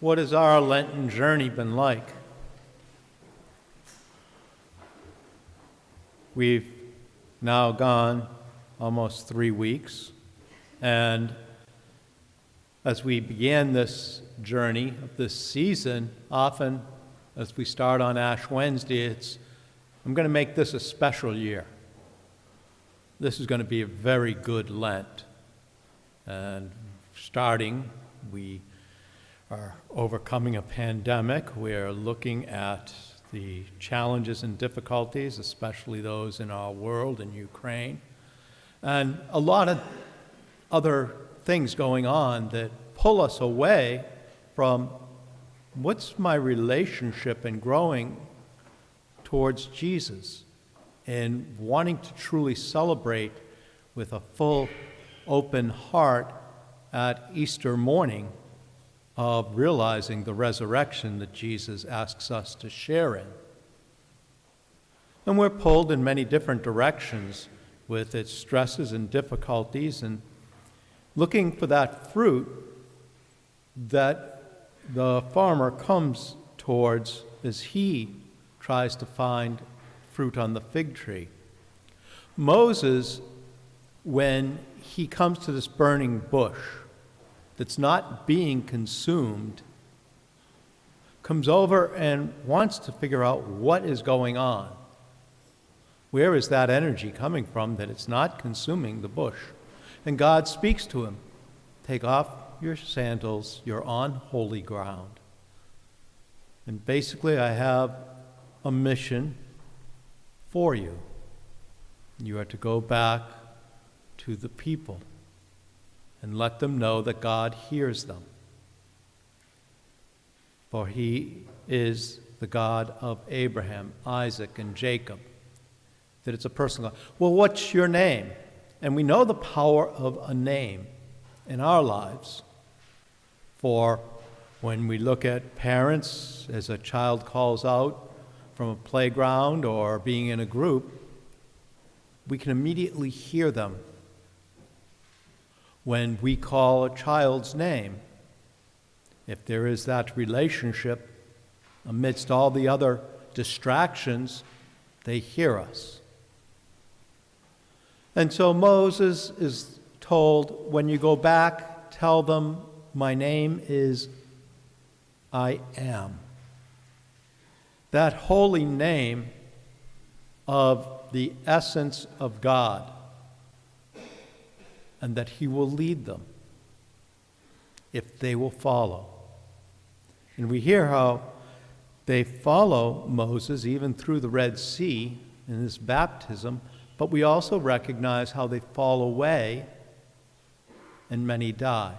What has our Lenten journey been like? We've now gone almost 3 weeks, and as we began this journey of this season, often as we start on Ash Wednesday, I'm going to make this a special year. This is going to be a very good Lent. And starting, we are overcoming a pandemic. We are looking at the challenges and difficulties, especially those in our world, in Ukraine, and a lot of other things going on that pull us away from what's my relationship and growing towards Jesus and wanting to truly celebrate with a full, open heart at Easter morning of realizing the resurrection that Jesus asks us to share in. And we're pulled in many different directions with its stresses and difficulties, and looking for that fruit that the farmer comes towards as he tries to find fruit on the fig tree. Moses, when he comes to this burning bush that's not being consumed, comes over and wants to figure out what is going on. Where is that energy coming from that it's not consuming the bush? And God speaks to him, "Take off your sandals, you're on holy ground." And basically, I have a mission for you. You are to go back to the people and let them know that God hears them. For he is the God of Abraham, Isaac, and Jacob. That it's a personal God. Well, what's your name? And we know the power of a name in our lives. For when we look at parents, as a child calls out from a playground or being in a group, we can immediately hear them when we call a child's name. If there is that relationship amidst all the other distractions, they hear us. And so Moses is told, when you go back, tell them, my name is I Am. That holy name of the essence of God, and that he will lead them if they will follow. And we hear how they follow Moses even through the Red Sea in his baptism, but we also recognize how they fall away and many die.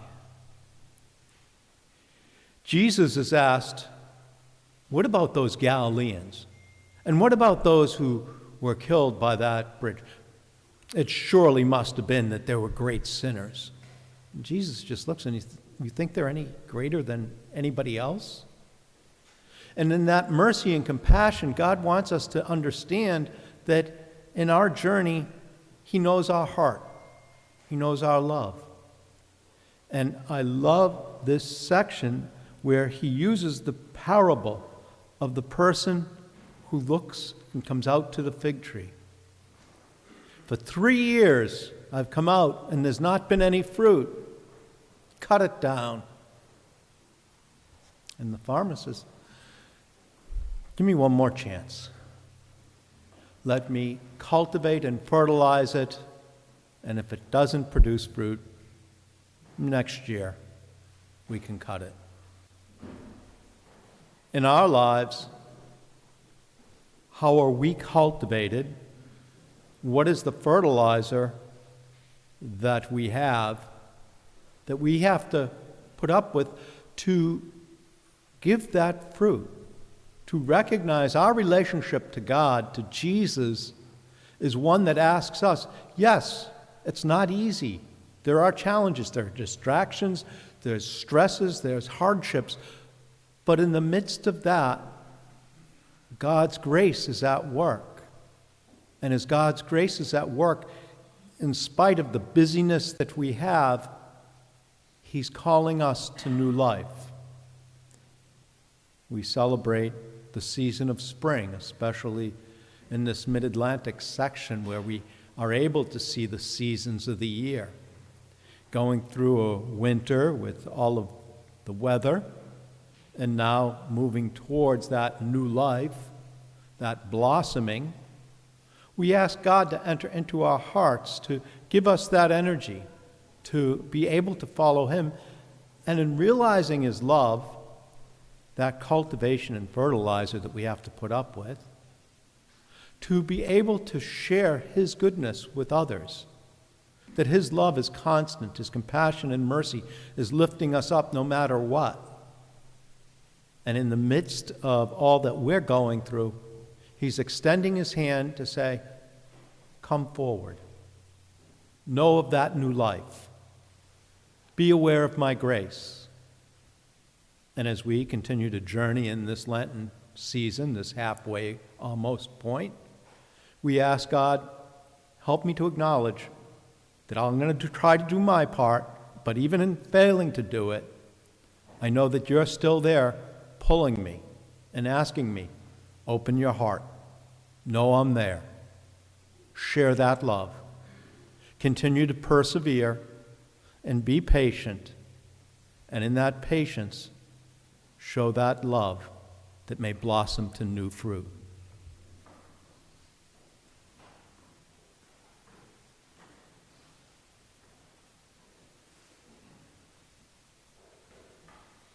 Jesus is asked, what about those Galileans? And what about those who were killed by that bridge? It surely must have been that there were great sinners. And Jesus just looks and you think they're any greater than anybody else? And in that mercy and compassion, God wants us to understand that in our journey, he knows our heart. He knows our love. And I love this section where he uses the parable of the person who looks and comes out to the fig tree. For 3 years, I've come out and there's not been any fruit. Cut it down. And the farmer says, give me one more chance. Let me cultivate and fertilize it, and if it doesn't produce fruit, next year we can cut it. In our lives, how are we cultivated? What is the fertilizer that we have to put up with to give that fruit? To recognize our relationship to God, to Jesus, is one that asks us, yes, it's not easy. There are challenges, there are distractions, there's stresses, there's hardships. But in the midst of that, God's grace is at work. And as God's grace is at work, in spite of the busyness that we have, he's calling us to new life. We celebrate the season of spring, especially in this mid-Atlantic section where we are able to see the seasons of the year. Going through a winter with all of the weather, and now moving towards that new life, that blossoming, we ask God to enter into our hearts, to give us that energy, to be able to follow Him, and in realizing His love, that cultivation and fertilizer that we have to put up with, to be able to share His goodness with others, that His love is constant, His compassion and mercy is lifting us up no matter what. And in the midst of all that we're going through, He's extending His hand to say, come forward. Know of that new life. Be aware of my grace. And as we continue to journey in this Lenten season, this halfway almost point, we ask God, help me to acknowledge that I'm going to try to do my part, but even in failing to do it, I know that you're still there pulling me and asking me, open your heart. Know I'm there. Share that love. Continue to persevere and be patient. And in that patience, show that love that may blossom to new fruit.